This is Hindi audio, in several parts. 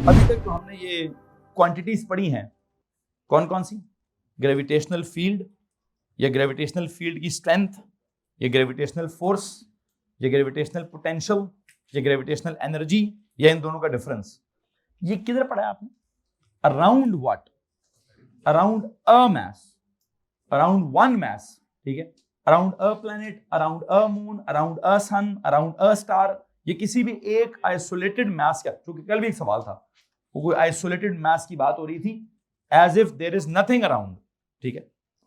अभी तक जो हमने ये क्वांटिटीज पढ़ी हैं कौन कौन सी, ग्रेविटेशनल फील्ड, या ग्रेविटेशनल फील्ड की स्ट्रेंथ, या ग्रेविटेशनल फोर्स, या ग्रेविटेशनल पोटेंशियल, या ग्रेविटेशनल एनर्जी, या इन दोनों का डिफरेंस। ये किधर पढ़ा है आपने? Around what? Around a mass, around one mass, ठीक है, around a planet, around a moon, around a sun, around a star. ये किसी भी एक आइसोलेटेड मैस का, क्योंकि कल भी एक सवाल था, वो कोई आइसोलेटेड मैस की बात हो रही थी, as if there is nothing around, ठीक है,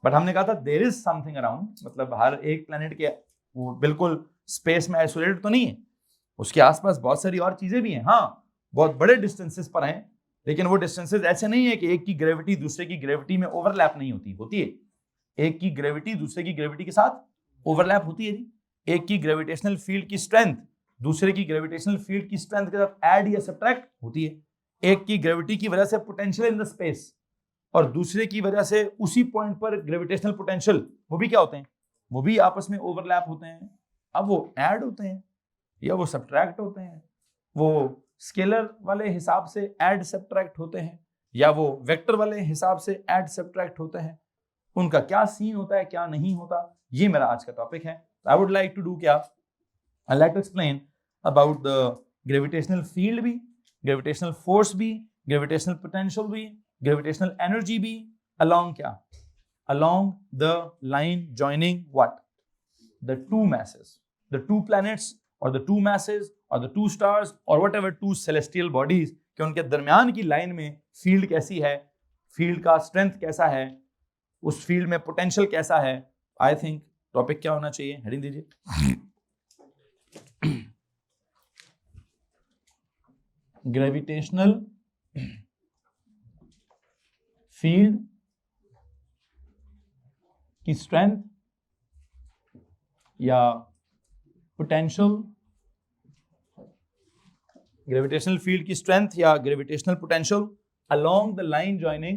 बट हमने कहा था देयर इज समथिंग अराउंड, मतलब हर एक प्लैनेट के वो बिल्कुल स्पेस में आइसोलेटेड तो नहीं है, उसके आसपास बहुत सारी और चीजें भी हैं, हाँ बहुत बड़े डिस्टेंसेस पर हैं, लेकिन वो डिस्टेंसेस ऐसे नहीं है कि एक की ग्रेविटी दूसरे की ग्रेविटी में ओवरलैप नहीं होती, होती है। एक की ग्रेविटी दूसरे की ग्रेविटी के साथ ओवरलैप होती है जी। एक की ग्रेविटेशनल फील्ड की स्ट्रेंथ दूसरे की ग्रेविटेशनल फील्ड की स्ट्रेंथ के साथ ऐड या सब्ट्रैक्ट होती है। एक की ग्रेविटी की वजह से पोटेंशियल इन द स्पेस और दूसरे की वजह से उसी पॉइंट पर ग्रेविटेशनल पोटेंशियल, वो भी क्या होते हैं, वो भी आपस में ओवरलैप होते हैं। अब वो ऐड होते हैं या वो सब्ट्रैक्ट होते हैं, वो स्केलर वाले हिसाब से ऐड सब्ट्रैक्ट होते हैं या वो वेक्टर वाले हिसाब से ऐड सब्ट्रैक्ट होते हैं, उनका क्या सीन होता है क्या नहीं होता, ये मेरा आज का टॉपिक है। I would like to do क्या, I like to explain about the gravitational field भी, ग्रेविटेशनल फोर्स भी, ग्रेविटेशनल पोटेंशियल भी, ग्रेविटेशनल एनर्जी भी, along क्या, along the line joining what, the two masses, the two planets or the two masses or the two stars or whatever two celestial bodies, कि उनके दरमियान की लाइन में फील्ड कैसी है, फील्ड का स्ट्रेंथ कैसा है, उस फील्ड में पोटेंशियल कैसा है। आई थिंक टॉपिक क्या होना चाहिए, हेडिंग दीजिए। ग्रेविटेशनल फील्ड की स्ट्रेंथ या पोटेंशियल, ग्रेविटेशनल फील्ड की स्ट्रेंथ या gravitational potential along the line joining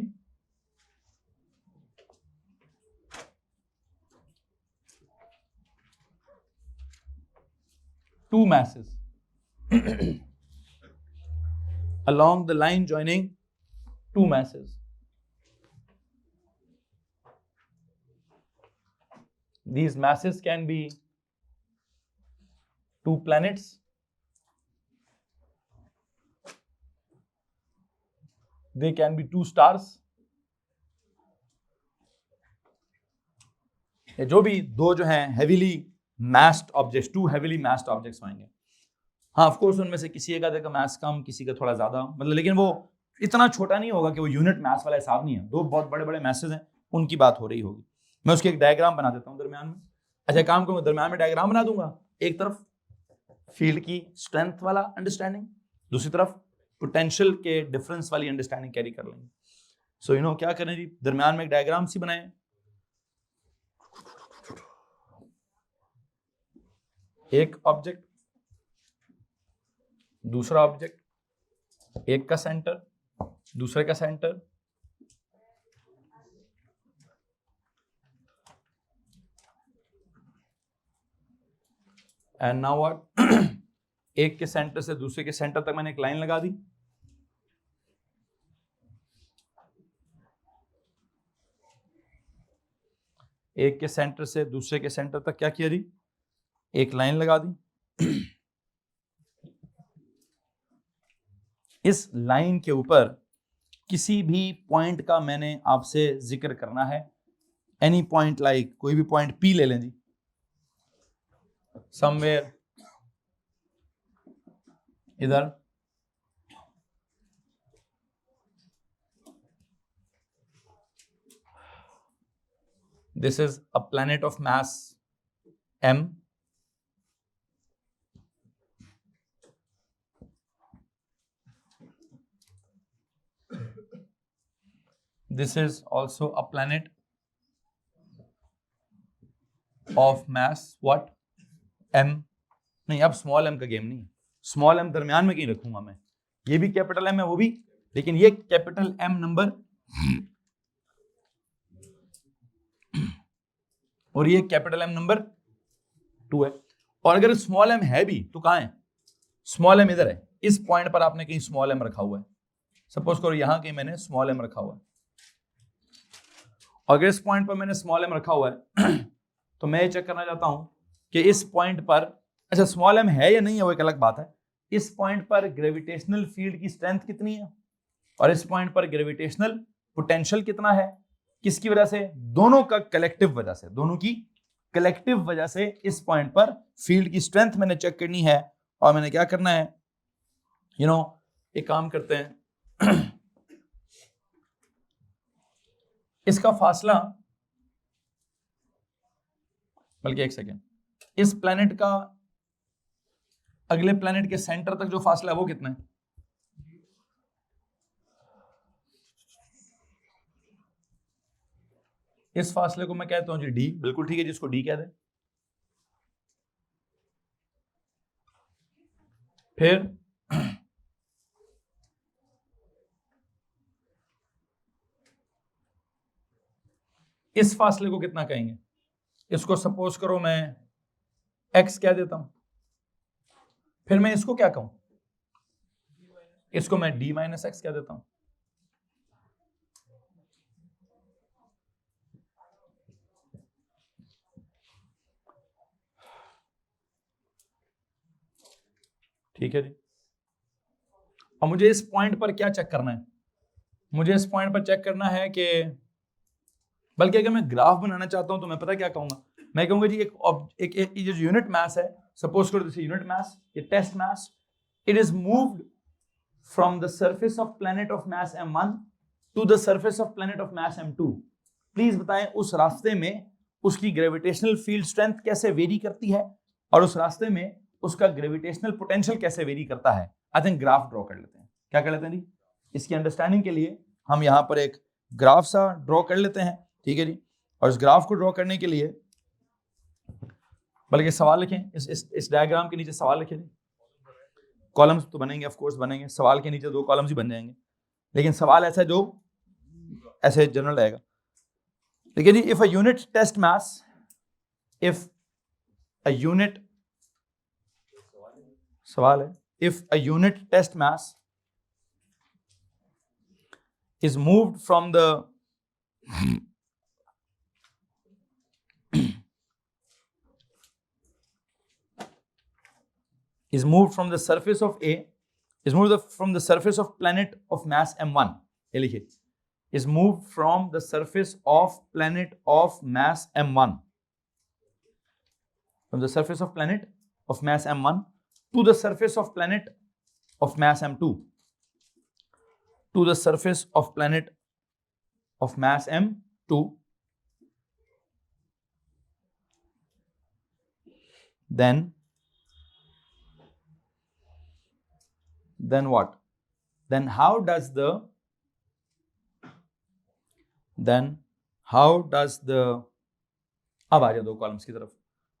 two masses along the line joining two masses. These masses can be two planets, they can be two stars, जो भी दो जो हैं heavily massed objects, two heavily massed objects होंगे। हाँ ऑफ कोर्स उनमें से किसी एक आधे का मास कम, किसी का थोड़ा ज्यादा, मतलब लेकिन वो इतना छोटा नहीं होगा कि वो यूनिट मास वाला हिसाब नहीं है। दो बहुत बड़े बड़े मैसेज हैं, उनकी बात हो रही होगी। मैं उसकी एक डायग्राम बना देता हूँ दरमियान में। अच्छा काम करूँगा, दरमियान में डायग्राम बना दूंगा, एक तरफ फील्ड की स्ट्रेंथ वाला अंडरस्टैंडिंग, दूसरी तरफ पोटेंशियल के डिफरेंस वाली अंडरस्टैंडिंग कैरी कर लेंगे। सो यू नो क्या करें जी, दरमियान में एक डायग्राम सी बनाए, एक ऑब्जेक्ट, दूसरा ऑब्जेक्ट, एक का सेंटर, दूसरे का सेंटर, एंड नाउ व्हाट, एक के सेंटर से दूसरे के सेंटर तक मैंने एक लाइन लगा दी, एक के सेंटर से दूसरे के सेंटर तक क्या किया जी, एक लाइन लगा दी। इस लाइन के ऊपर किसी भी पॉइंट का मैंने आपसे जिक्र करना है, एनी पॉइंट, लाइक कोई भी पॉइंट P ले लें जी, समवेयर इधर, this is a planet of mass m, this is also a planet of mass what m, नहीं अब स्मॉल m का गेम नहीं, स्मॉल m दरमियान में कहीं रखूंगा मैं, ये भी कैपिटल M है वो भी, लेकिन ये कैपिटल M नंबर और ये कैपिटल M नंबर 2 है। और अगर स्मॉल m है भी तो कहां है, स्मॉल m इधर है, इस पॉइंट पर आपने कहीं स्मॉल m रखा हुआ है, सपोज करो यहां कहीं मैंने स्मॉल m रखा हुआ है, अगर इस पॉइंट पर मैंने स्मॉल m रखा हुआ है तो मैं ये चेक करना चाहता हूं कि इस पॉइंट पर, अच्छा स्मॉल m है या नहीं है वो एक अलग बात है, इस पॉइंट पर ग्रेविटेशनल फील्ड की स्ट्रेंथ कितनी है और इस पॉइंट पर ग्रेविटेशनल पोटेंशियल कितना है, किसकी वजह से, दोनों का कलेक्टिव वजह से, दोनों की कलेक्टिव वजह से इस पॉइंट पर फील्ड की स्ट्रेंथ मैंने चेक करनी है। और मैंने क्या करना है, एक काम करते हैं इसका फासला, बल्कि एक सेकेंड, इस प्लेनेट का अगले प्लेनेट के सेंटर तक जो फासला है वो कितना है, इस फासले को मैं कहता हूं जी डी, बिल्कुल ठीक है जिसको डी कह दे। फिर इस फासले को कितना कहेंगे, इसको सपोज करो मैं x कह देता हूं, फिर मैं इसको क्या कहूं, इसको मैं d माइनस एक्स कह देता हूं। ठीक है जी। और मुझे इस पॉइंट पर क्या चेक करना है, मुझे इस पॉइंट पर चेक करना है कि, बल्कि अगर मैं ग्राफ बनाना चाहता हूं तो मैं पता क्या कहूंगा, मैं कहूंगा जी एक जो यूनिट मास है, सपोज करो दिस यूनिट मास, ये test mass, it is moved from the surface of planet of mass m1 to the surface of planet of mass m2। Please बताएं उस रास्ते में उसकी ग्रेविटेशनल फील्ड स्ट्रेंथ कैसे वेरी करती है और उस रास्ते में उसका ग्रेविटेशनल पोटेंशियल कैसे वेरी करता है। आई थिंक ग्राफ ड्रॉ कर लेते हैं, क्या कर लेते हैं जी, इसकी अंडरस्टैंडिंग के लिए हम यहां पर एक ग्राफ सा ड्रॉ कर लेते हैं, ठीक है जी। और इस ग्राफ को ड्रॉ करने के लिए बल्कि सवाल लिखें, इस डायग्राम के नीचे सवाल लिखें जी, कॉलम्स तो बनेंगे, ऑफ कोर्स बनेंगे, सवाल के नीचे 2 कॉलम्स ही बन जाएंगे, लेकिन सवाल ऐसा जो ऐसे जनरल रहेगा। ठीक है जी, if a unit test mass, if a unit, सवाल है, if a unit test mass is moved from the is moved from the surface of A, is moved from the surface of planet of mass m1, ये लिखिए, is moved from the surface of planet of mass m1, from the surface of planet of mass m1 to the surface of planet of mass m2, to the surface of planet of mass m2, then what, then how does the अब आ जाए 2 कॉलम्स की तरफ,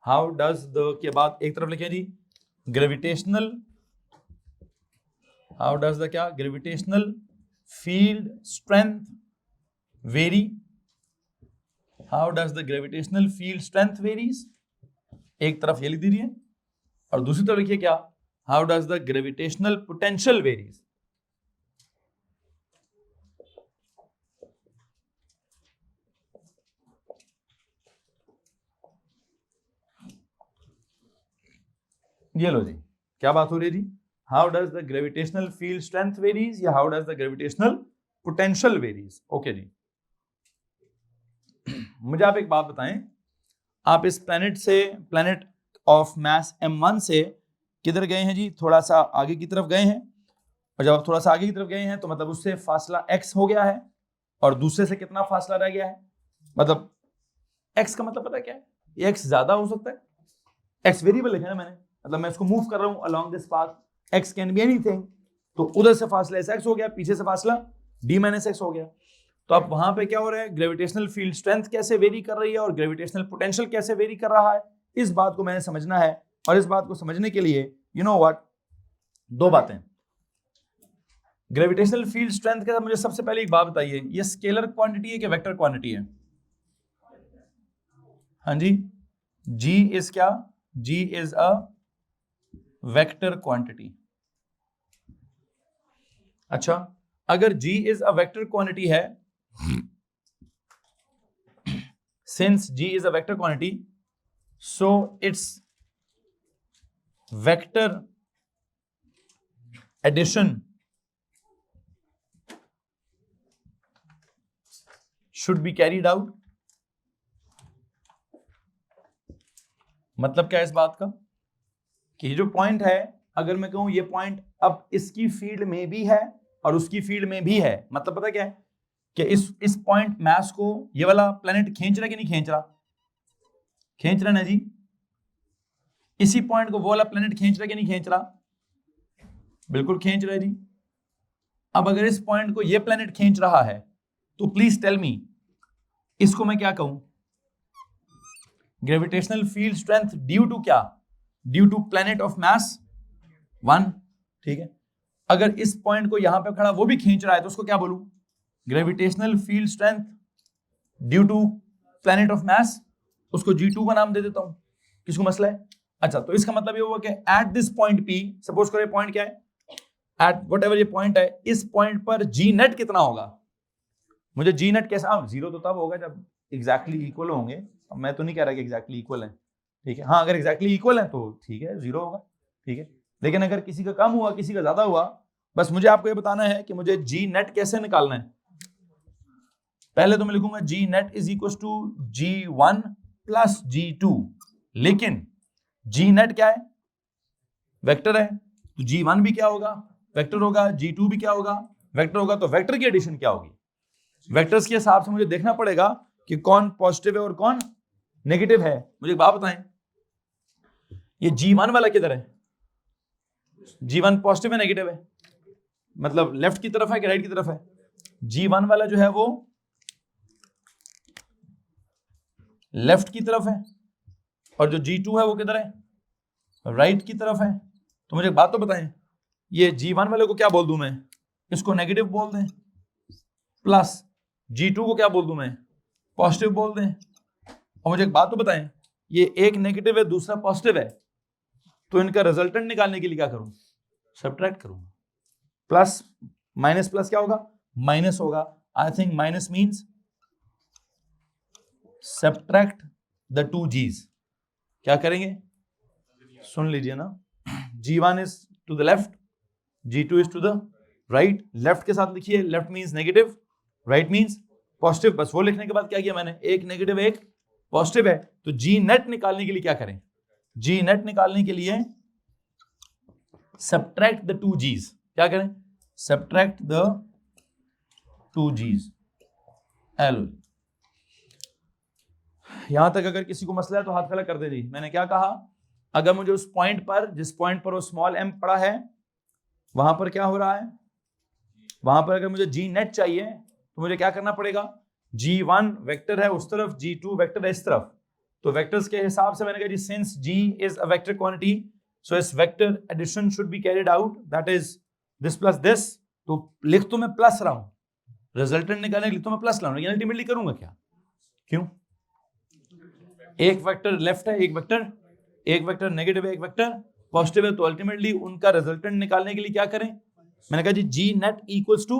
हाउ डज द के बाद एक तरफ लिखे जी ग्रेविटेशनल, हाउ डज द क्या, gravitational field strength very, how does the gravitational field strength varies, एक तरफ ये लिख दीजिए और दूसरी तरफ लिखिए क्या, how does the gravitational potential varies. ये लो जी, क्या बात हो रही है जी, how does the gravitational field strength varies या how does the gravitational potential varies. Okay जी, मुझे आप एक बात बताएं, आप इस प्लेनेट से, प्लेनेट ऑफ मास m1 से किधर गए हैं जी, थोड़ा सा आगे की तरफ गए हैं, और जब आप थोड़ा सा आगे की तरफ गए हैं तो मतलब उससे फासला x हो गया है और दूसरे से कितना फासला रह गया है, मतलब x का मतलब पता क्या है, ये x ज्यादा हो सकता है, x वेरिएबल लिखा है ना मैंने, मतलब मैं इसको मूव कर रहा हूं along this path, x can be anything, तो उधर से फासला x हो गया, पीछे से फासला d माइनस एक्स हो गया। तो अब वहां पे क्या हो रहा है, ग्रेविटेशनल फील्ड स्ट्रेंथ कैसे वेरी कर रही है और ग्रेविटेशनल पोटेंशियल कैसे वेरी कर रहा है, इस बात को मैंने समझना है। और इस बात को समझने के लिए यू नो व्हाट, 2 बातें, ग्रेविटेशनल फील्ड स्ट्रेंथ के साथ मुझे सबसे पहले एक बात बताइए, ये स्केलर क्वांटिटी है कि वेक्टर क्वांटिटी है? हाँ जी, g इज क्या, g is a vector quantity. अच्छा, अगर G is a vector quantity है, since G is a vector quantity, so its vector addition should be carried out. मतलब क्या है इस बात का कि ये जो पॉइंट है, अगर मैं कहूं ये पॉइंट अब इसकी फील्ड में भी है और उसकी फील्ड में भी है, मतलब पता क्या है कि इस पॉइंट मास को ये वाला प्लेनेट खींच रहा है कि नहीं खींच रहा? खींच रहा है ना जी। इसी पॉइंट को वो वाला प्लेनेट खींच रहा है कि नहीं खींच रहा? बिल्कुल खींच रहा है जी। अब अगर इस पॉइंट को ये प्लेनेट खींच रहा है तो प्लीज टेल मी, इसको मैं क्या कहूं? Gravitational field strength due to क्या? Due to planet of mass 1, ठीक है। अगर इस पॉइंट को यहां पे खड़ा वो भी खींच रहा है तो उसको क्या बोलूं? Gravitational field strength due to planet of mass, उसको G2 का नाम दे देता हूं। किसको मसला है? अच्छा, तो इसका मतलब ये हुआ कि at this point P, suppose करो ये पॉइंट क्या है, एट व्हाटएवर ये पॉइंट है, इस पॉइंट पर G नेट कितना होगा? मुझे G नेट कैसा? जीरो तो तब होगा जब एग्जैक्टली इक्वल होंगे। अब मैं तो नहीं कह रहा कि एग्जैक्टली इक्वल है, ठीक है। हाँ, अगर एग्जैक्टली इक्वल है तो ठीक है, जीरो होगा, ठीक है। लेकिन अगर किसी का कम हुआ किसी का ज्यादा हुआ, बस मुझे आपको ये बताना है कि मुझे G नेट कैसे निकालना है। पहले तो मैं लिखूंगा G net is equal to G1 plus G2, लेकिन G नेट क्या है? वेक्टर है, तो G1 भी क्या होगा? वेक्टर होगा। G2 भी क्या होगा? वेक्टर होगा। तो वेक्टर की एडिशन क्या होगी? वेक्टर्स के हिसाब से मुझे देखना पड़ेगा कि कौन पॉजिटिव है और कौन नेगेटिव है। मुझे एक बात बताएं, ये G1 वाला किधर है? G1 पॉजिटिव है नेगेटिव है? मतलब लेफ्ट की तरफ है कि राइट की तरफ है? G1 वाला जो है वो लेफ्ट की तरफ है और जो G2 है वो किधर है? राइट की तरफ है। तो मुझे एक बात तो बताएं, ये G1 वाले को क्या बोल दूं मैं? इसको नेगेटिव बोल दें, प्लस G2 को क्या बोल दूं मैं? पॉजिटिव बोल दें। और मुझे एक बात तो बताएं, ये एक नेगेटिव है दूसरा पॉजिटिव है, तो इनका रिजल्टेंट निकालने के लिए क्या करूं? सब्ट्रैक्ट करूंगा। प्लस माइनस प्लस क्या होगा? माइनस होगा। I think minus means subtract the 2 G's। क्या करेंगे? सुन लीजिए ना, G1 is to the left, G2 is to the right. Left के साथ लिखिए, left means negative, right means positive. बस वो लिखने के बाद क्या किया मैंने? एक नेगेटिव एक पॉजिटिव है, तो G नेट निकालने के लिए क्या करें? G नेट निकालने के लिए सब्ट्रैक्ट द 2 G's। क्या करें? Subtract the 2 G's। एलो, यहां तक अगर किसी को मसला है तो हाथ खड़ा कर दे जी। मैंने क्या कहा? अगर मुझे उस पॉइंट पर, जिस पॉइंट पर वो स्मॉल m पड़ा है, वहां पर क्या हो रहा है? वहां पर अगर मुझे G नेट चाहिए तो मुझे क्या करना पड़ेगा? G1 वेक्टर है उस तरफ, G2 वेक्टर है इस तरफ। तो वेक्टर्स के हिसाब से मैंने कहा जी, since G is a vector quantity, so इस vector addition should be carried out, that is this plus this. तो लिख तो मैं प्लस रहा हूं, रिजल्टेंट निकालने के लिए तो मैं प्लस लाऊंगा, लेकिन अल्टीमेटली करूंगा क्या? क्यों? एक वेक्टर लेफ्ट है, एक वेक्टर नेगेटिव है, एक वेक्टर पॉजिटिव है, तो अल्टीमेटली उनका रिजल्टेंट निकालने के लिए क्या करें? मैंने कहा जी G net equals to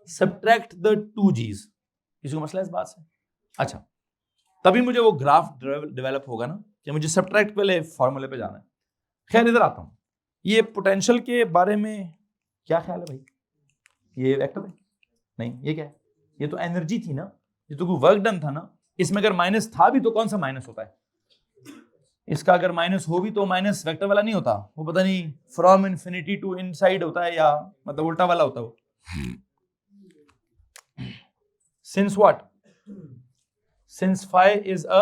subtract the 2 G's। किसी को मसला है इस बात से? अच्छा, तभी मुझे वो ग्राफ डेवलप होगा ना कि मुझे सब्ट्रैक्ट वाले फॉर्मूले पे जाना है। खैर, इधर आता हूं, ये पोटेंशियल के बारे में क्या ख्याल है भाई? ये वेक्टर है? नहीं, ये क्या है? ये तो एनर्जी थी ना, ये तो कोई वर्क डन था ना। इसमें अगर माइनस था भी तो कौन सा माइनस होता है? इसका अगर माइनस हो भी तो माइनस वेक्टर वाला नहीं होता, वो पता नहीं फ्रॉम इन्फिनिटी टू इनसाइड होता है, या मतलब उल्टा वाला होता है वो। Since what? Since phi is a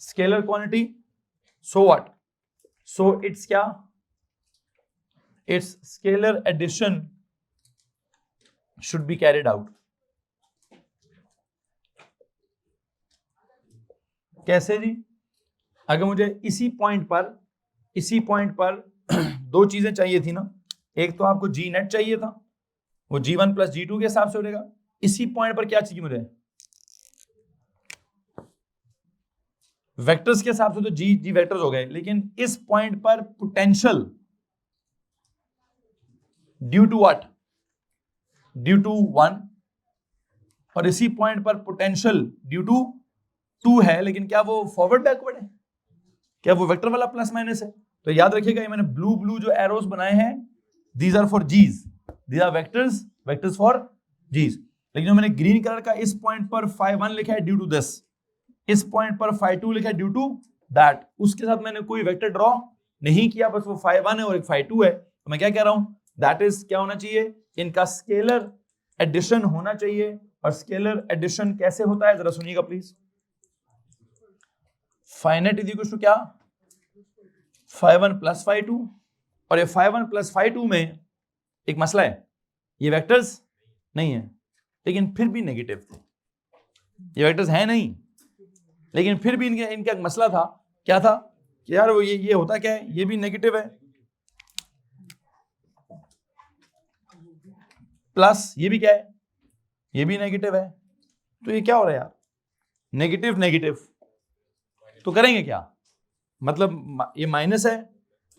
scalar quantity, so what? So it's क्या? Its scalar addition should be carried out. कैसे जी? अगर मुझे इसी पॉइंट पर दो चीजें चाहिए थी ना, एक तो आपको G नेट चाहिए था, वो G1 प्लस G2 के हिसाब से हो जाएगा। इसी पॉइंट पर क्या चाहिए मुझे? वेक्टर्स के हिसाब से तो G वेक्टर्स हो गए, लेकिन इस पॉइंट पर potential due to what, due to 1, और इसी पॉइंट पर पोटेंशियल ड्यू टू 2 है, लेकिन क्या वो फॉरवर्ड बैकवर्ड है, क्या वो वेक्टर वाला प्लस माइनस है? तो याद रखिएगा ये मैंने ब्लू जो एरोस बनाए हैं, these are for Gs, these are vectors for Gs. लेकिन जो मैंने ग्रीन कलर का इस पॉइंट पर phi 1 लिखा है ड्यू टू दिस, इस पॉइंट पर phi 2 लिखा है ड्यू टू दैट, उसके साथ मैंने कोई वेक्टर ड्रॉ नहीं किया, बस वो phi 1 है और एक phi 2 है। तो मैं क्या कह रहा हूं, दैट इज क्या होना चाहिए, इनका स्केलर एडिशन होना चाहिए। और स्केलर एडिशन कैसे होता है जरा सुनिएगा please. phi net is equal to क्या, phi 1 प्लस phi 2, और ये phi 1 प्लस phi 2 में एक मसला है, ये वेक्टर्स नहीं है लेकिन फिर भी नेगेटिव थे, ये वेक्टर्स हैं नहीं लेकिन फिर भी इनका एक मसला था, क्या था कि यार वो ये होता क्या है, ये भी नेगेटिव है प्लस ये भी क्या है, ये भी नेगेटिव है, तो ये क्या हो रहा है यार, नेगेटिव नेगेटिव, तो करेंगे क्या, मतलब ये माइनस है,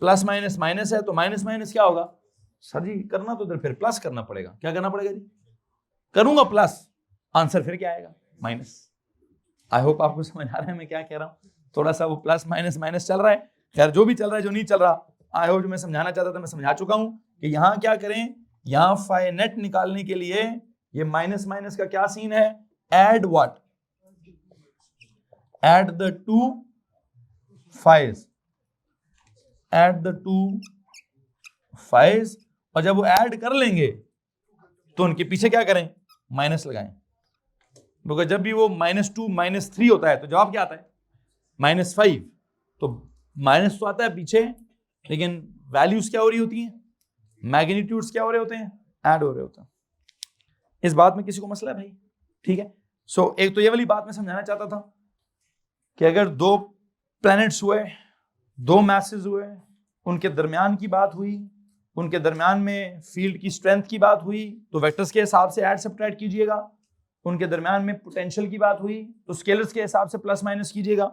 प्लस माइनस माइनस है, तो माइनस माइनस क्या होगा सर जी, करना तो फिर प्लस करना पड़ेगा, क्या करना पड़ेगा जी, करूंगा प्लस, आंसर फिर क्या आएगा माइनस। आई होप आपको समझ आ रहा है मैं क्या कह रहा हूं, थोड़ा सा वो प्लस माइनस माइनस चल रहा है, खैर जो भी चल रहा है जो नहीं चल रहा, आई होप जो मैं समझाना चाहता था मैं समझा चुका हूं कि यहां क्या करें, यहां phi net निकालने के लिए ये माइनस माइनस का क्या सीन है, add what, add the two phi's, add the two phi's, और जब वो ऐड कर लेंगे तो उनके पीछे क्या करें, माइनस लगाएं, क्योंकि जब भी वो -2 -3 होता है तो जवाब क्या आता है -5, तो माइनस तो आता है पीछे लेकिन वैल्यूज क्या हो रही होती हैं, मैग्नीट्यूड्स क्या हो रहे होते हैं, ऐड हो रहे होते हैं। इस बात में किसी को मसला है भाई, ठीक है। सो एक तो ये वाली बात मैं समझाना चाहता था कि अगर दो प्लैनेट्स हुए, दो मैसेज हुए, उनके दरमियान की बात हुई, उनके दरमियान में फील्ड की स्ट्रेंथ की बात हुई, तो वेक्टर्स के हिसाब से ऐड सब्ट्रैक्ट कीजिएगा, उनके दरमियान में पोटेंशियल की बात हुई तो स्केलर्स के हिसाब से प्लस माइनस कीजिएगा।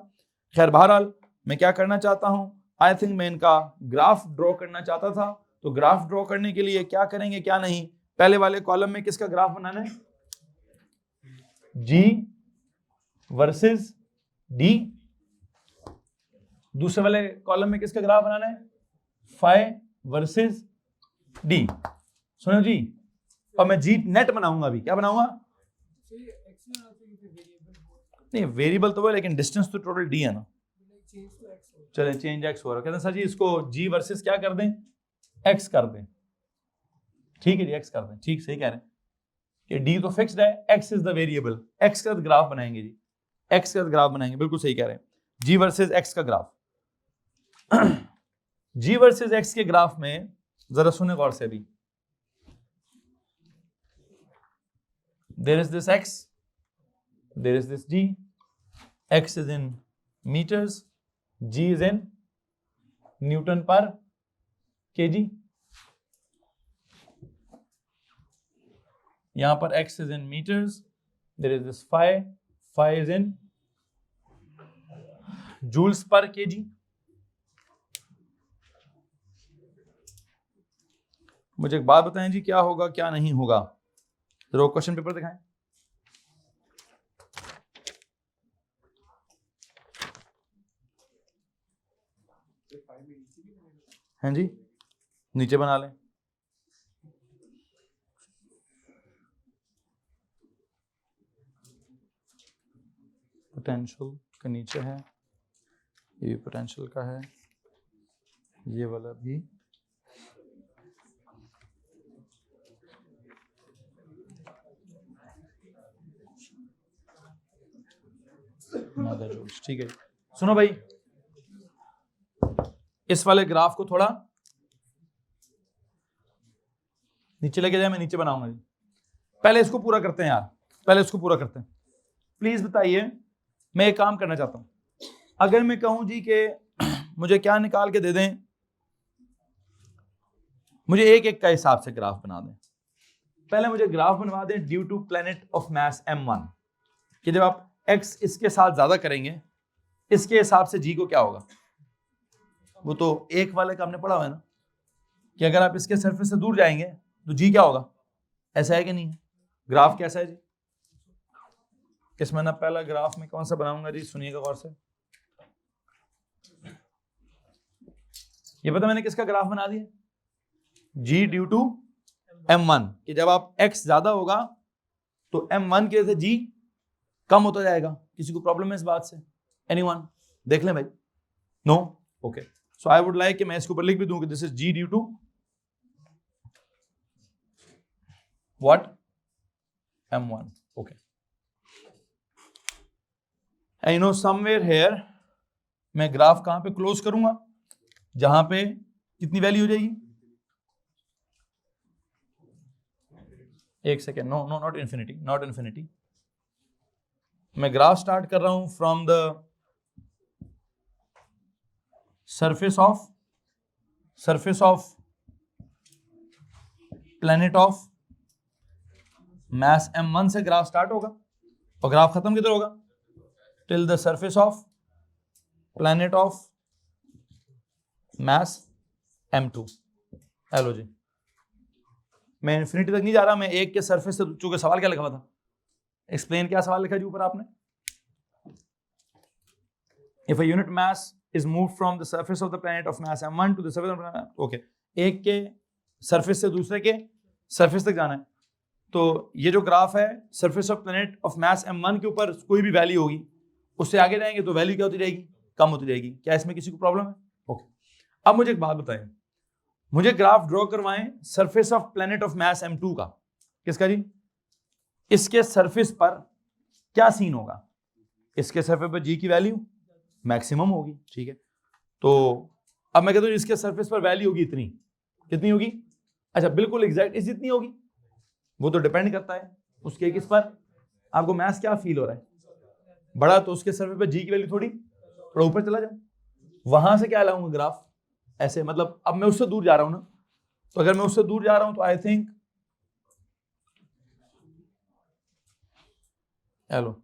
खैर बहरहाल मैं क्या करना चाहता हूं, आई थिंक मैं इनका ग्राफ ड्रॉ करना चाहता था, तो ग्राफ ड्रॉ करने के लिए क्या करेंगे क्या नहीं, पहले वाले कॉलम में किसका ग्राफ बनाना है, जी वर्सेस डी, दूसरे वाले कॉलम में किसका ग्राफ बनाना है, फाई वर्सेस डी, सुनो जी, और मैं जी नेट बनाऊंगा, अभी क्या बनाऊंगा, नहीं वेरिएबल तो है लेकिन डिस्टेंस तो टोटल डी है ना, चले चेंज एक्स हो रहा है, कहते हैं सर जी इसको जी वर्सेस क्या कर दें, एक्स कर दें, ठीक है जी एक्स कर दें, ठीक सही कह रहे हैं कि डी तो फिक्स्ड है, x is the variable, x का ग्राफ बनाएंगे जी, एक्स का ग्राफ बनाएंगे, बिल्कुल सही कह रहे हैं, जी वर्सेस एक्स का ग्राफ। जी वर्सेस एक्स के ग्राफ में जरा सुने गौर से, अभी there is this x, there is this g, x is in meters, g is in Newton per kg, यहां पर x is in meters, there is this phi is in joules per kg। मुझे एक बात बताएं जी, क्या होगा क्या नहीं होगा, जरा क्वेश्चन पेपर दिखाएं, हैं जी, नीचे बना लें, पोटेंशियल का नीचे है, ये भी पोटेंशियल का है, ये वाला भी, ठीक है। सुनो भाई, इस वाले ग्राफ को थोड़ा नीचे लेके जाए, मैं नीचे बनाऊंगा जी, पहले इसको पूरा करते हैं यार, पहले इसको पूरा करते हैं, प्लीज बताइए, मैं एक काम करना चाहता हूं, अगर मैं कहूं जी कि मुझे क्या निकाल के दे दें, मुझे एक एक का हिसाब से ग्राफ बना दें, पहले मुझे ग्राफ बनवा दें due to planet of mass m1, कि जब आप x इसके साथ ज्यादा करेंगे इसके हिसाब से g को क्या होगा, वो तो एक वाले का हमने पढ़ा हुआ है ना, कि अगर आप इसके सरफेस से दूर जाएंगे तो जी क्या होगा, ऐसा है कि नहीं है? ग्राफ कैसा है जी? इसमें ना पहला ग्राफ में कौन सा बनाऊंगा जी, सुनिएगा गौर से। ये पता मैंने किसका ग्राफ बना दिया, g ड्यू टू m1, कि जब आप x ज्यादा होगा तो m1 की वजह से g कम होता जाएगा। किसी को प्रॉब्लम है इस बात से? एनीवन? देख लें भाई, no, okay. So I would like कि मैं इसके ऊपर लिख भी दूं कि this is g due to what, m1, okay. And you know somewhere here मैं ग्राफ कहां पे क्लोज करूंगा, जहां पे कितनी वैल्यू हो जाएगी, एक second, no no not infinity, not infinity. मैं ग्राफ स्टार्ट कर रहा हूं from the surface of planet of mass m1 से ग्राफ स्टार्ट होगा और ग्राफ खत्म किधर होगा, till the surface of planet of mass m2। Hello जी, मैं इन्फिनिटी तक नहीं जा रहा, मैं एक के सरफेस से, चूंकि सवाल क्या लिखा हुआ था, एक्सप्लेन क्या सवाल लिखा जी ऊपर आपने, if a unit mass is moved from the surface of the planet of mass m1 to the surface of the planet, okay, एक के सरफेस से दूसरे के सरफेस तक जाना है। तो ये जो ग्राफ है surface of planet of mass m1 के ऊपर कोई भी वैल्यू होगी, उससे आगे जाएंगे तो वैल्यू क्या होती जाएगी, कम होती जाएगी। क्या इसमें किसी को प्रॉब्लम है? ओके। अब मुझे एक बात बताएं, मुझे ग्राफ ड्रॉ करवाएं surface of planet of mass m2 का। किसका जी? इसके सरफेस पर क्या सीन होगा, इसके सरफेस पर जी की वैल्यू मैक्सिमम होगी, ठीक है। तो अब मैं कहता हूं इसके सरफेस पर वैल्यू होगी इतनी, कितनी होगी, अच्छा बिल्कुल एग्जैक्ट इस जितनी होगी, वो तो डिपेंड करता है उसके किस पर, आपको मैथ्स क्या फील हो रहा है, बड़ा तो उसके सरफेस पर जी की वैल्यू थोड़ा ऊपर चला जाए, वहां से क्या लाऊंगा ग्राफ ऐसे, मतलब अब मैं उससे दूर जा रहा हूं ना, तो अगर मैं उससे दूर जा रहा हूं तो आई थिंक, हेलो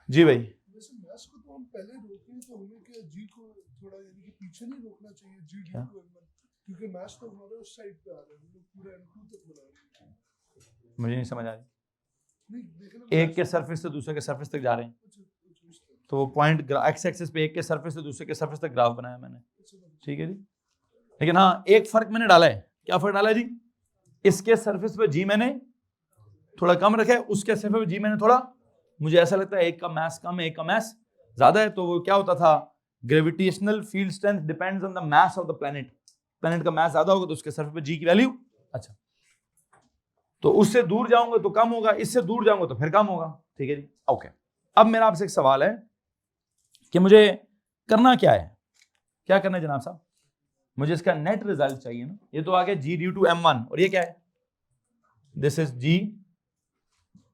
जी भाई, वैसे मैथ्स को तो हम पहले रोकें तो हमें क्या जी को थोड़ा यानी कि पीछे नहीं रोकना चाहिए, जी ड्यू टू m1, क्योंकि मैथ्स तो हमारे उस साइड पे आ रहा है, हम लोग पूरा m2 तक बना रहे हैं। मुझे नहीं समझ आ रही, नहीं देखना, एक के सरफेस से दूसरे के सरफेस तक जा रहे हैं, तो वो पॉइंट एक्स एक्सिस पे एक के सरफेस से दूसरे के सरफेस तक ग्राफ बनाया मैंने, ठीक है जी। लेकिन हाँ एक फर्क मैंने डाला है, क्या फर्क डाला है जी, इसके सरफेस पे जी मैंने थोड़ा कम रखा है, उसके सरफेस पे जी मैंने थोड़ा, मुझे ऐसा लगता है एक का मास कम है एक का मास ज्यादा है, तो वो क्या होता था, gravitational field strength depends on the mass of the planet, planet का मास ज्यादा होगा तो उसके सरफेस पे जी की वैल्यू, अच्छा, तो उससे दूर जाऊंगा तो कम होगा, इससे दूर जाऊंगा तो फिर कम होगा, ठीक है जी, ओके। अब मेरा आपसे एक सवाल है कि मुझे करना क्या है, क्या करना है जनाब साहब, मुझे इसका नेट रिजल्ट चाहिए ना। ये तो आ गया जी ड्यू टू m1 और ये क्या है, this is G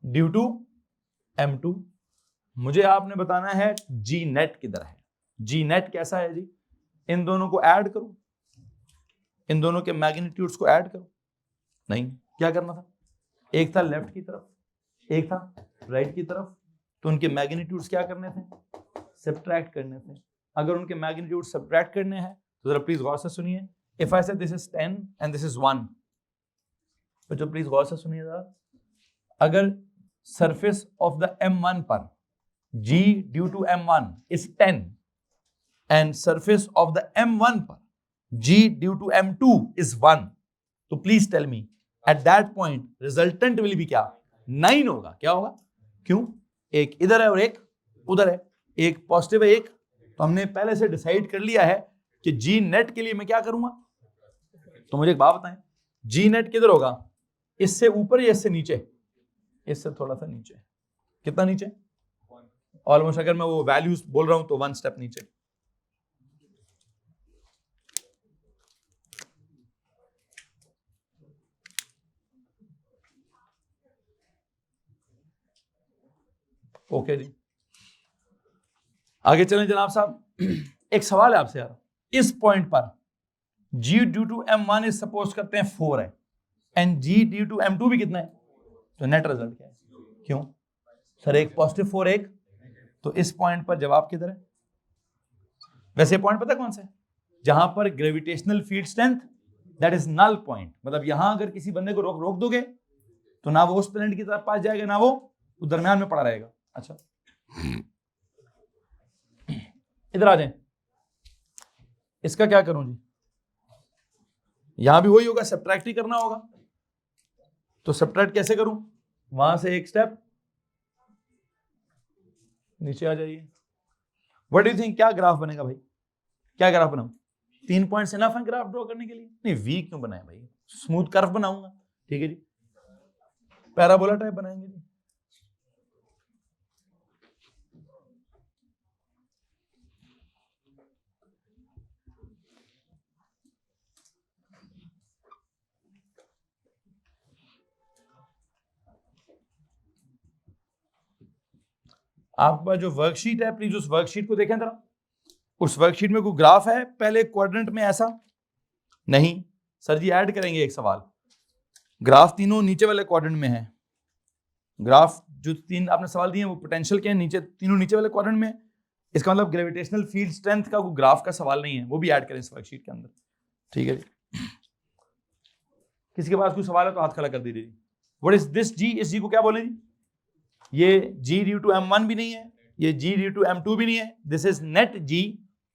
due to m2। मुझे आपने बताना है जी नेट किधर है, जी नेट कैसा है जी, इन दोनों को ऐड करो, इन दोनों के मैग्नीट्यूड्स को ऐड करो, नहीं, क्या करना था, एक था लेफ्ट की तरफ एक था राइट की तरफ, तो उनके मैग्नीट्यूड्स क्या करने थे, सब्ट्रैक्ट करने थे। अगर उनके मैग्नीट्यूड सब्ट्रैक्ट करने हैं तो जरा प्लीज गौर से सुनिए, इफ आई से this is 10 and this is 1, तो प्लीज गौर से सुनिए जरा, अगर सरफेस ऑफ द m1 पर g due to m1 is 10 and surface of the m1 पर g due to m2 is 1, तो please tell me at that point resultant will be क्या, 9 होगा। क्या होगा, क्यों, एक इधर है और एक उधर है, एक पॉजिटिव है एक, तो हमने पहले से डिसाइड कर लिया है कि जी नेट के लिए मैं क्या करूंगा। तो मुझे एक बात बताएं, जी नेट किधर होगा, इससे ऊपर या इससे नीचे, इससे थोड़ा सा नीचे, कितना नीचे, ऑलमोस्ट अगर मैं वो वैल्यूज बोल रहा हूं तो 1 स्टेप नीचे। ओके जी, आगे चलें जनाब साहब। एक सवाल है आपसे यार, इस पॉइंट पर g due to m1 is suppose करते हैं 4 है and g due to m2 भी कितना है, तो नेट रिजल्ट क्या है, क्यों सर, एक पॉजिटिव 4 एक, तो इस पॉइंट पर जवाब किधर है। वैसे पॉइंट पता कौन सा है, जहां पर gravitational field strength that is null point. मतलब यहां अगर किसी बंदे को रोक दोगे तो ना वो उस प्लेनेट की तरफ पास जाएगा, ना वो दरमियान में पड़ा रहेगा। अच्छा, इधर आ जाए, इसका क्या करूं जी? यहां भी वही होगा, सब्ट्रैक्ट ही करना होगा। तो सब्ट्रैक्ट कैसे करूं? वहां से एक स्टेप नीचे आ जाइए। व्हाट डू यू थिंक, क्या ग्राफ बनेगा भाई? क्या ग्राफ बनाऊं? 3 पॉइंट्स इनफ है ग्राफ ड्रॉ करने के लिए? नहीं, वी क्यों बनाए भाई? स्मूथ कर्व बनाऊंगा। ठीक है जी, पैराबोला टाइप बनाएंगे जी। आपके पास जो वर्कशीट है, प्लीज उस वर्कशीट को देखें जरा। उस वर्कशीट में कोई ग्राफ है पहले क्वाड्रेंट में? ऐसा नहीं सर जी। ऐड करेंगे एक सवाल, ग्राफ तीनों नीचे वाले क्वाड्रेंट में है। ग्राफ जो 3 आपने सवाल दिए वो पोटेंशियल के नीचे, तीनों नीचे वाले क्वाड्रेंट में। इसका मतलब ग्रेविटेशनल फील्ड स्ट्रेंथ का कोई ग्राफ का सवाल नहीं है, वो भी ऐड करें इस वर्कशीट के अंदर। ठीक है जी, किसी के पास कोई सवाल है तो हाथ खड़ा कर दीजिए। व्हाट इज दिस जी? इस जी को क्या बोले जी? ये g ड्यू टू m1 भी नहीं है, ये g ड्यू टू m2 भी नहीं है। This is net g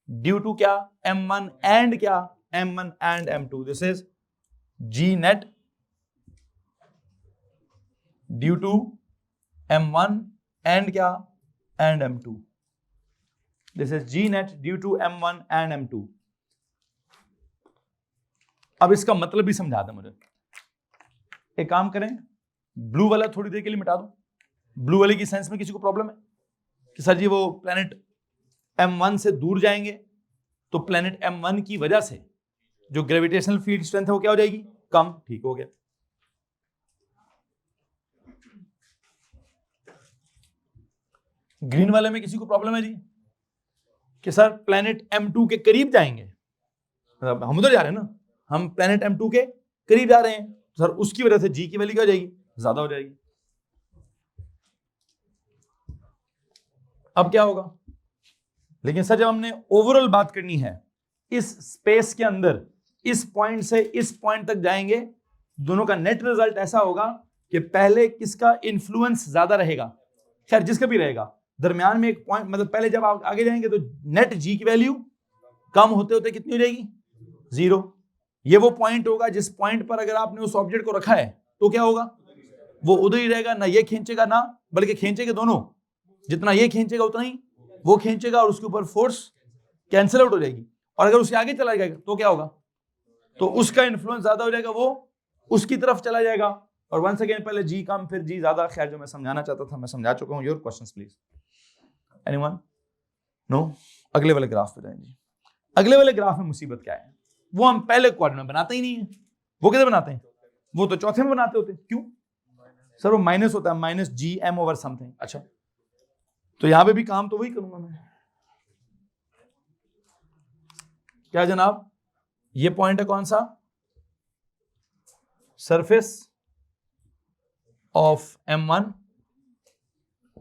due to क्या? m1 एंड क्या? m1 and m2। This is g net due to m1 and क्या? And m2। This is g net due to m1 and m2। अब इसका मतलब भी समझा दे मुझे। एक काम करें, ब्लू वाला थोड़ी देर के लिए मिटा दो। ब्लू वाले की सेंस में किसी को प्रॉब्लम है कि सर जी वो प्लेनेट m1 से दूर जाएंगे तो प्लेनेट m1 की वजह से जो ग्रेविटेशनल फील्ड स्ट्रेंथ है वो क्या हो जाएगी? कम। ठीक हो गया। ग्रीन वाले में किसी को प्रॉब्लम है जी कि सर प्लेनेट m2 के करीब जाएंगे, मतलब हम उधर जा रहे हैं ना, हम प्लेनेट m2 के करीब जा रहे हैं, सर उसकी वजह से जी की वैल्यू क्या हो जाएगी? ज्यादा हो जाएगी। अब क्या होगा? लेकिन सर जब हमने ओवरऑल बात करनी है, इस स्पेस के अंदर इस पॉइंट से इस पॉइंट तक जाएंगे, दोनों का नेट रिजल्ट ऐसा होगा कि पहले किसका इन्फ्लुएंस ज्यादा रहेगा? खैर जिसका भी रहेगा, दरमियान में एक पॉइंट, मतलब पहले जब आप आगे जाएंगे तो नेट जी की वैल्यू कम होते होते कितनी हो जाएगी? 0। ये वो पॉइंट होगा जिस पॉइंट पर अगर आपने उस ऑब्जेक्ट को रखा है तो क्या होगा? वो उधर ही रहेगा, ना ये खींचेगा ना, बल्कि खींचेगा दोनों। जितना ये खींचेगा उतना ही वो खींचेगा, और उसके ऊपर फोर्स कैंसिल आउट हो जाएगी। और अगर उसके आगे चला जाएगा तो क्या होगा? तो उसका इन्फ्लुएंस ज्यादा हो जाएगा, वो उसकी तरफ चला जाएगा। और वंस अगेन पहले जी कम फिर जी ज्यादा। खैर जो मैं समझाना चाहता था मैं समझा चुका हूं। Your questions please. Anyone? No? अगले वाले ग्राफ पे जाएं जी। अगले वाले ग्राफ में मुसीबत क्या है? वो हम पहले क्वाड्रेंट में बनाते ही नहीं है। वो किधर बनाते हैं? वो तो चौथे में बनाते होते। क्यों सर? वो माइनस होता है, minus G M over something. अच्छा, तो यहां पे भी काम तो वही करूंगा मैं। क्या जनाब? ये पॉइंट है कौन सा? Surface of m1।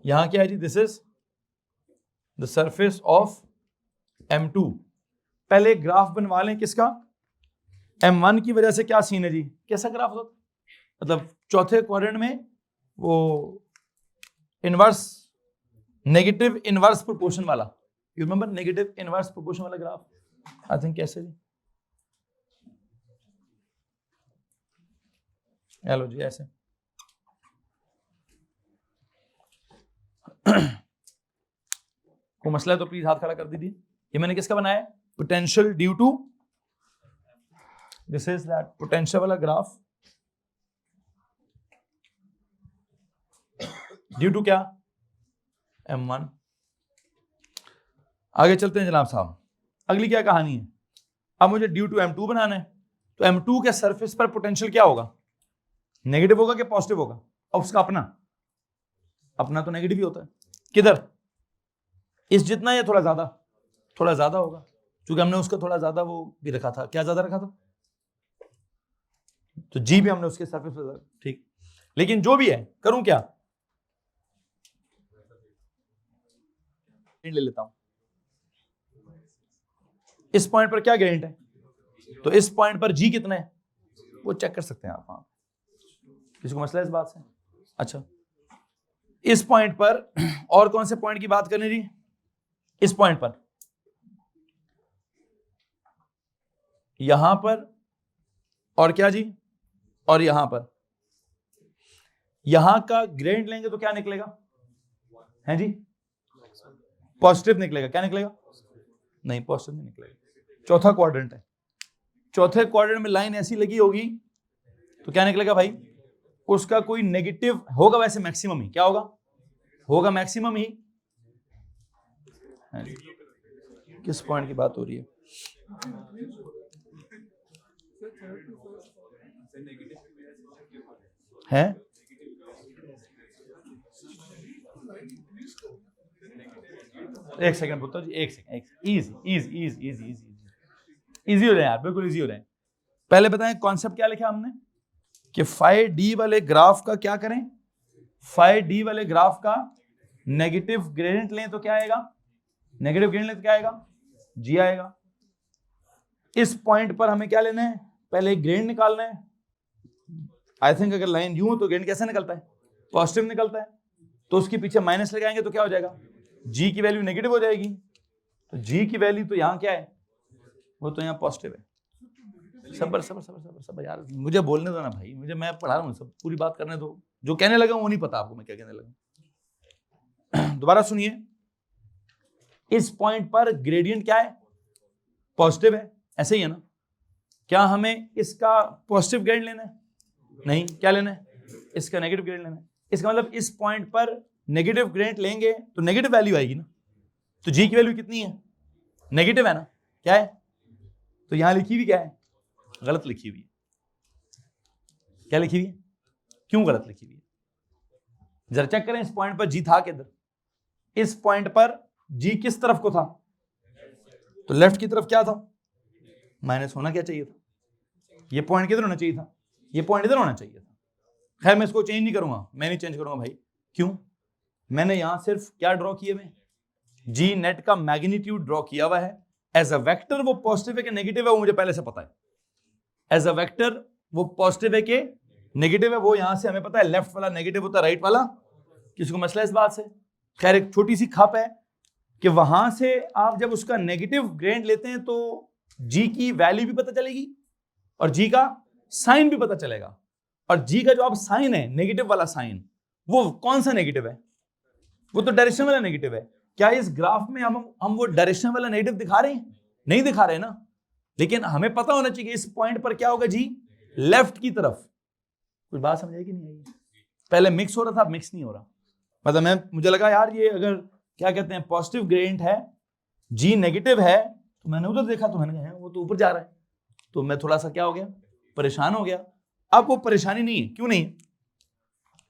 यहां क्या है जी? This is the surface of m2। पहले ग्राफ बनवा लें किसका? m1 की वजह से क्या सीन है जी? कैसा ग्राफ होता? मतलब चौथे क्वाड्रेंट में वो इनवर्स, नेगेटिव इनवर्स प्रोपोर्शन वाला, you remember negative inverse proportion वाला ग्राफ? आई थिंक कैसे जी? हेलो जी, ऐसे कोई मसला है तो प्लीज हाथ खड़ा कर दीजिए। ये मैंने किसका बनाया है? Potential due to, this is that potential वाला ग्राफ ड्यू टू क्या? m1। आगे चलते हैं जनाब साहब। अगली क्या कहानी है? अब मुझे ड्यू टू m2 बनाना है, तो m2 के सरफेस पर पोटेंशियल क्या होगा? नेगेटिव होगा कि पॉजिटिव होगा? और उसका अपना तो नेगेटिव ही होता है। किधर? इस जितना या थोड़ा ज्यादा? थोड़ा ज्यादा होगा, क्योंकि हमने उसका थोड़ा ज्यादा वो भी रखा था। क्या ज्यादा रखा था? तो जी भी हमने उसके सरफेस पर। ठीक, लेकिन जो भी है करूं क्या? ले लेता हूं। इस पॉइंट पर क्या ग्रेडियंट है? तो इस पॉइंट पर जी कितना है वो चेक कर सकते हैं आप वहां। किसी को मसला है इस बात से? अच्छा, इस पॉइंट पर और कौन से पॉइंट की बात करनी जी? इस पॉइंट पर, यहां पर, और क्या जी, और यहां पर। यहां का ग्रेडियंट लेंगे तो क्या निकलेगा है जी? पॉजिटिव निकलेगा। क्या निकलेगा? नहीं, पॉजिटिव नहीं निकलेगा। चौथा क्वाड्रेंट है, चौथे क्वाड्रेंट में लाइन ऐसी लगी होगी तो क्या निकलेगा भाई? उसका कोई नेगेटिव होगा, वैसे मैक्सिमम ही। क्या होगा? होगा मैक्सिमम ही। किस पॉइंट की बात हो रही है? है एक सेकंड पुत्र जी, एक second. Easy easy easy easy easy easy हो रहे हैं यार, बिल्कुल इजी हो रहे हैं। पहले बताएं कॉन्सेप्ट क्या लिखा हमने कि फाई डी वाले ग्राफ का क्या करें? फाई डी वाले ग्राफ का नेगेटिव ग्रेडियंट लें तो क्या आएगा? नेगेटिव ग्रेडियंट लें तो क्या आएगा? जी आएगा। इस पॉइंट पर हमें क्या लेना है? पहले ग्रेडियंट निकालना है। आई थिंक अगर लाइन यूं हो तो ग्रेडियंट कैसे निकलता है? पॉजिटिव निकलता है। तो उसके पीछे माइनस लगाएंगे तो क्या हो जाएगा? जी की वैल्यू नेगेटिव हो जाएगी। तो जी की वैल्यू तो यहां क्या है? वो तो यहाँ पॉजिटिव है। सबर सबर सबर सबर सबर यार, मुझे बोलने दो ना भाई, मैं पढ़ा रहा हूँ, सब पूरी बात करने दो। जो कहने लगा वो नहीं पता आपको मैं क्या कहने लगा। दोबारा सुनिए, इस पॉइंट पर ग्रेडियंट क्या है? पॉजिटिव है, ऐसे ही है ना? क्या हमें इसका पॉजिटिव ग्रेडियंट लेना है? नहीं। क्या लेना है? इसका नेगेटिव ग्रेडियंट लेना है। इसका मतलब इस पॉइंट पर नेगेटिव ग्रेडियंट लेंगे तो नेगेटिव वैल्यू आएगी ना। तो जी की वैल्यू कितनी है? नेगेटिव है ना? क्या है? तो यहां लिखी हुई क्या है? गलत लिखी हुई है। क्या लिखी हुई है? क्यों गलत लिखी हुई है? जरा चेक करें इस पॉइंट पर जी था किधर? इस पॉइंट पर जी किस तरफ को था? तो लेफ्ट की तरफ क्या था? माइनस होना क्या चाहिए था? ये पॉइंट किधर होना चाहिए था? ये पॉइंट इधर होना चाहिए था। खैर मैं इसको चेंज नहीं करूंगा, मैं नहीं चेंज करूंगा भाई। क्यों? मैंने यहां सिर्फ क्या ड्रॉ किए हुए? जी नेट का मैग्नीट्यूड ड्रॉ किया हुआ है। एज अ वेक्टर वो पॉजिटिव है कि नेगेटिव है वो मुझे पहले से पता है। एज अ वेक्टर वो पॉजिटिव है कि नेगेटिव है वो यहां से हमें पता है। लेफ्ट वाला नेगेटिव होता है, राइट वाला। किसी को मसला इस बात से? खैर एक छोटी सी खप है कि वहां से आप जब उसका नेगेटिव ग्रेडियंट लेते हैं तो जी की वैल्यू भी पता चलेगी और जी का साइन भी पता चलेगा। और जी का जो आप साइन है, नेगेटिव वाला साइन, वो कौन सा नेगेटिव है? वो तो डायरेक्शन वाला नेगेटिव है। क्या इस ग्राफ में हम वो डायरेक्शन वाला नेगेटिव दिखा रहे हैं? नहीं दिखा रहे ना। लेकिन हमें पता होना चाहिए इस पॉइंट पर क्या होगा जी? लेफ्ट की तरफ। कुछ बात समझ आई कि नहीं आई? पहले मिक्स हो रहा था, अब मिक्स नहीं हो रहा। मतलब मुझे लगा यार ये अगर क्या कहते हैं पॉजिटिव ग्रेडियंट है, जी नेगेटिव है, तो मैंने उधर देखा तो मैंने कहा वो तो ऊपर जा रहा है। तो मैं थोड़ा सा क्या हो गया? परेशान हो गया। अब वो परेशानी नहीं है। क्यों नहीं है?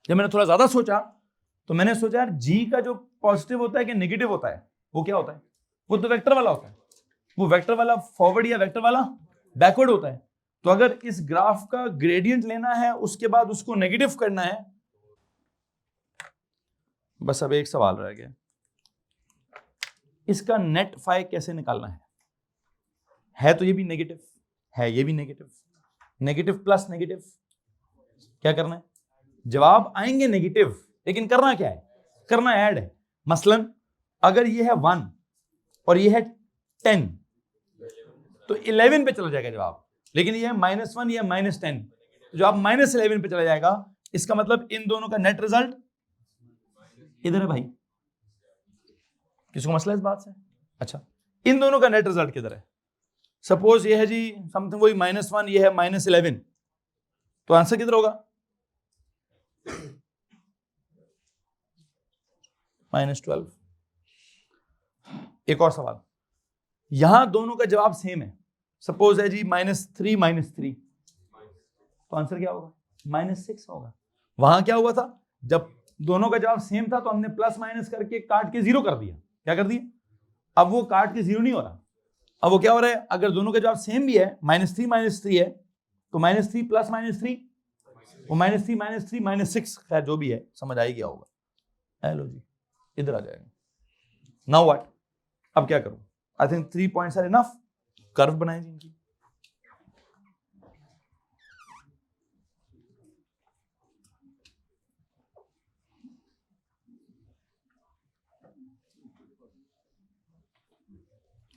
जब मैंने थोड़ा ज्यादा सोचा तो मैंने सोचा यार जी का जो पॉजिटिव होता है कि नेगेटिव होता है? वो क्या होता है? वो तो वेक्टर वाला होता है। वो वेक्टर वाला फॉरवर्ड या वेक्टर वाला बैकवर्ड होता है। तो अगर इस ग्राफ का ग्रेडियंट लेना है उसके बाद उसको नेगेटिव करना है, बस अब एक सवाल रह गया, इसका नेट फाई कैसे निकालना है तो ये भी नेगेटिव है, ये भी नेगेटिव, नेगेटिव प्लस नेगेटिव। क्या करना है? जवाब आएंगे नेगेटिव, लेकिन करना क्या है? करना ऐड है। मसलन अगर ये है 1 और ये है 10 तो 11 पे चला जाएगा जवाब। लेकिन ये है -1, ये है -10, जवाब -11 पे चला जाएगा। इसका मतलब इन दोनों का नेट रिजल्ट इधर है भाई। किसी को मसला इस बात से? अच्छा, इन दोनों का नेट रिजल्ट किधर है? सपोज ये है जी समथिंग वही -1, ये है -11, तो आंसर किधर होगा? -12। एक और सवाल, यहां दोनों का जवाब सेम है। सपोज है जी -3, तो आंसर क्या होगा? -6 होगा। वहां क्या हुआ था? जब दोनों का जवाब सेम था तो हमने प्लस माइनस करके काट के 0 कर दिया। क्या कर दिया? अब वो काट के 0 नहीं हो रहा। अब वो क्या हो रहा है? अगर दोनों का जवाब सेम भी है, -3 है, तो -3 प्लस -3, वो -3 -6, खैर जो भी है समझ आ ही गया होगा। हेलो जी, इधर आ जाएगा। Now what? अब क्या करूं? I think 3 points are enough. Curve बनाएं जी इनकी।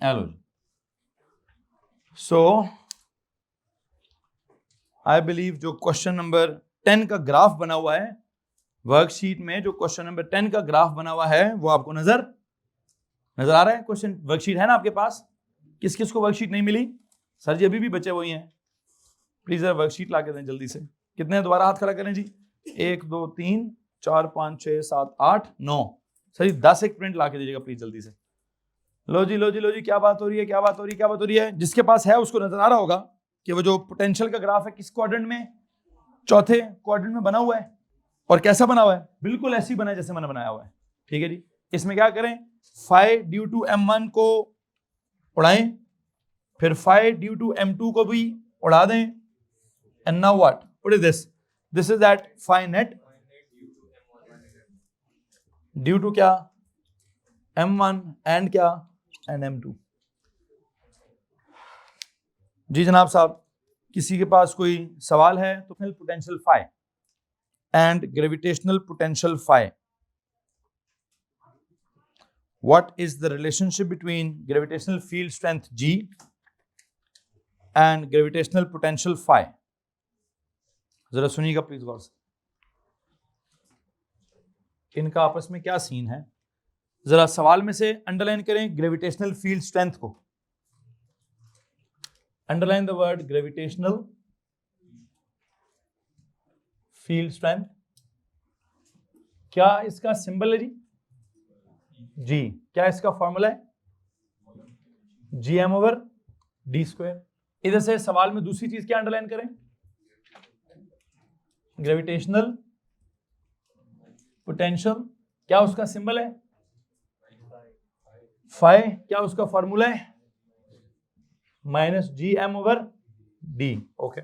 हेलो जी। सो आई बिलीव जो क्वेश्चन नंबर 10 का ग्राफ बना हुआ है वर्कशीट में, जो क्वेश्चन नंबर 10 का ग्राफ बना हुआ है वो आपको नजर आ रहा है? क्वेश्चन वर्कशीट है ना आपके पास? किस किस को वर्कशीट नहीं मिली? सर जी अभी भी बचे वही हैं, प्लीज वर्कशीट ला के दें जल्दी से। कितने हैं? दोबारा हाथ खड़ा करें जी। 1 2 3 4 5 6 7 8 9। सर जी 10 एक प्रिंट ला के दीजिएगा प्लीज जल्दी से। लो जी लो जी लो जी, क्या बात हो रही है, क्या बात हो रही है, क्या बात हो रही है? जिसके पास है उसको नजर आ रहा होगा कि वो जो पोटेंशियल का ग्राफ है किस क्वाड्रेंट में? चौथे क्वाड्रेंट में बना हुआ है। और कैसा बना हुआ है? बिल्कुल ऐसी बना है जैसे मैंने बनाया हुआ है। ठीक है जी। इसमें क्या करें? फाई ड्यू टू m1 को उड़ाएं, फिर फाई ड्यू टू m2 को भी उड़ा दें। And now what is this? This is that phi net due to क्या? m1 एंड क्या? And m2। जी जनाब साहब, किसी के पास कोई सवाल है तो potential phi and gravitational potential phi, what is the relationship between gravitational field strength G and gravitational potential phi? जरा सुनिएगा प्लीज गौर से, इनका आपस में क्या सीन है? जरा सवाल में से अंडरलाइन करें ग्रेविटेशनल फील्ड स्ट्रेंथ को। Underline the word gravitational field strength. क्या इसका सिंबल है जी? जी। क्या इसका फॉर्मूला है? gm/d²। इधर से सवाल में दूसरी चीज क्या अंडरलाइन करें? Gravitational potential. क्या उसका सिंबल है? फाई। क्या उसका फॉर्मूला है? -gm/d। ओके,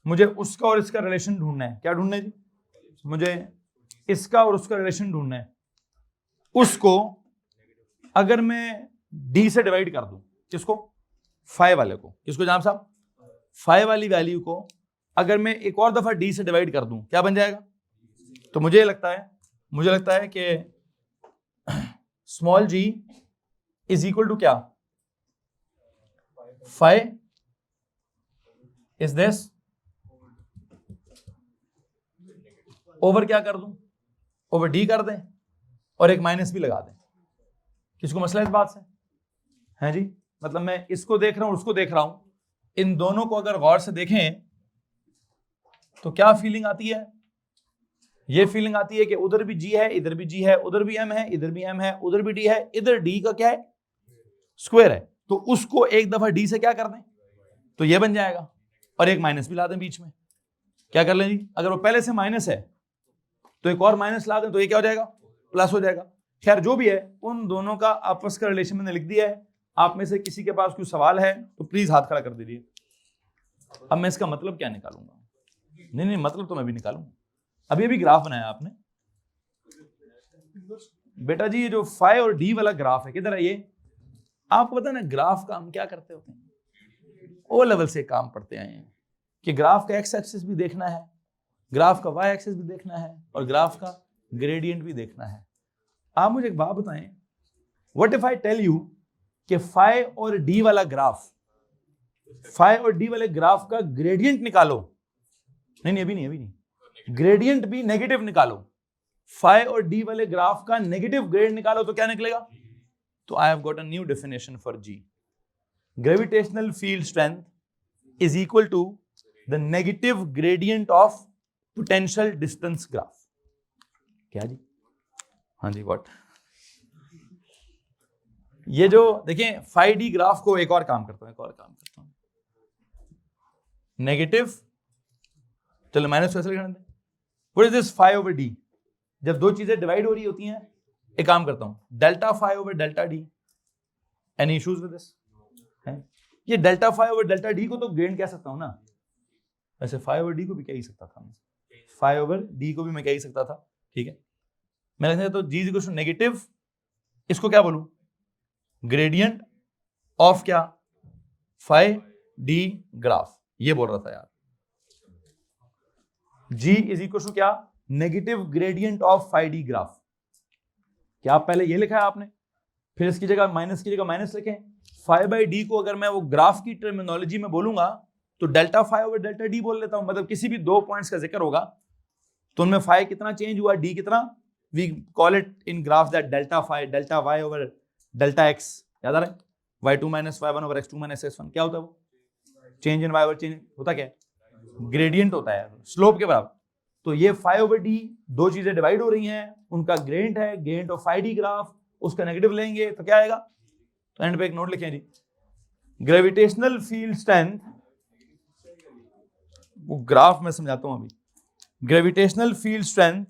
मुझे उसका और इसका रिलेशन ढूंढना है। क्या ढूंढना है जी? मुझे इसका और उसका रिलेशन ढूंढना है। उसको अगर मैं d से डिवाइड कर दूं, किसको? फाई वाले को। किसको जनाब साहब? फाई वाली वैल्यू को अगर मैं एक और दफा d से डिवाइड कर दूं, क्या बन जाएगा? तो मुझे लगता है कि small g is equal to क्या? फाई इज दिस ओवर क्या कर दूं? ओवर d कर दें और एक माइनस भी लगा दें। किसको मसला इस बात से है जी? मतलब मैं इसको देख रहा हूं, उसको देख रहा हूं, इन दोनों को अगर गौर से देखें तो क्या फीलिंग आती है? ये फीलिंग आती है कि उधर भी g है, इधर भी g है, उधर भी m है, इधर भी m है, उधर भी d है, इधर d का क्या है? स्क्वायर है। तो उसको एक दफा d से क्या कर दें तो ये बन जाएगा, और एक माइनस भी ला दें बीच में। क्या कर लें जी? अगर वो पहले से माइनस है तो एक और माइनस ला दें तो ये क्या हो जाएगा? प्लस हो जाएगा। खैर जो भी है, उन दोनों का आपस का रिलेशन मैंने लिख दिया है। आप में से किसी के पास कोई सवाल है तो प्लीज हाथ खड़ा कर दीजिए। अब मैं इसका मतलब क्या निकालूंगा? नहीं, मतलब तो मैं भी निकालूंगा। अभी ग्राफ बनाया आपने बेटा जी, ये जो फाई और डी वाला ग्राफ है, किधर है ये? आपको पता है ना ग्राफ का हम क्या करते होते हैं? ओ लेवल से काम पढ़ते आए हैं कि ग्राफ का एक्स एक्सिस भी देखना है, ग्राफ का वाई एक्सिस भी देखना है, और ग्राफ का ग्रेडियंट भी देखना है। आप मुझे एक बात बताएं, what if I tell you कि फाई और डी वाला ग्राफ, फाई और डी वाले ग्राफ का ग्रेडियंट निकालो। नहीं, अभी नहीं, ग्रेडियंट भी नेगेटिव निकालो। फाई और डी वाले ग्राफ का नेगेटिव ग्रेड निकालो तो क्या निकलेगा? तो I have got a new definition for G. Gravitational field strength is equal to the negative gradient of potential distance graph. क्या जी? हाँ जी, व्हाट? ये जो देखें फाई डी ग्राफ को एक और काम करता हूं, नेगेटिव, चलो माइनस कैसे लिखना है? What is this phi over D? जब दो चीजें डिवाइड हो रही होती हैं, एक काम करता हूं, delta phi over delta d. Any issues with this? ये delta phi over delta d को तो ग्रेड कह सकता हूं ना, वैसे फाई ओवर डी को भी कह ही सकता था, फाई ओवर डी को भी मैं कह ही सकता था। ठीक है, मैंने तो जी इक्वल टू नेगेटिव, इसको क्या बोलूं? ग्रेडियंट ऑफ क्या? Phi D graph. ये बोल रहा था यार, जी इज इक्वल टू क्या? Negative gradient of phi D graph. क्या आप पहले ये लिखा है आपने? फिर इसकी जगह माइनस की जगह माइनस लिखें। फाइव बाई डी को अगर मैं वो ग्राफ की टर्मिनोलॉजी में बोलूंगा तो delta five over delta D बोल लेता हूं। मतलब किसी भी दो पॉइंट्स का जिक्र होगा तो उनमें फाइव कितना चेंज हुआ, डी कितना, we call it in graph that delta five delta y over delta x. याद आ रहा है, y two minus y one over x two minus x one क्या होता है वो, change in y over change होता क्या है, ग्रेडियंट होता है, स्लोप के बराबर। तो ये फाइव ओवर डी दो चीजें डिवाइड हो रही हैं, उनका ग्रेडियंट है, gradient of five D graph, उसका नेगेटिव लेंगे तो क्या आएगा। तो एंड पे एक नोट लिखें जी, ग्रेविटेशनल फील्ड स्ट्रेंथ, वो ग्राफ में समझाता हूं अभी। Gravitational field strength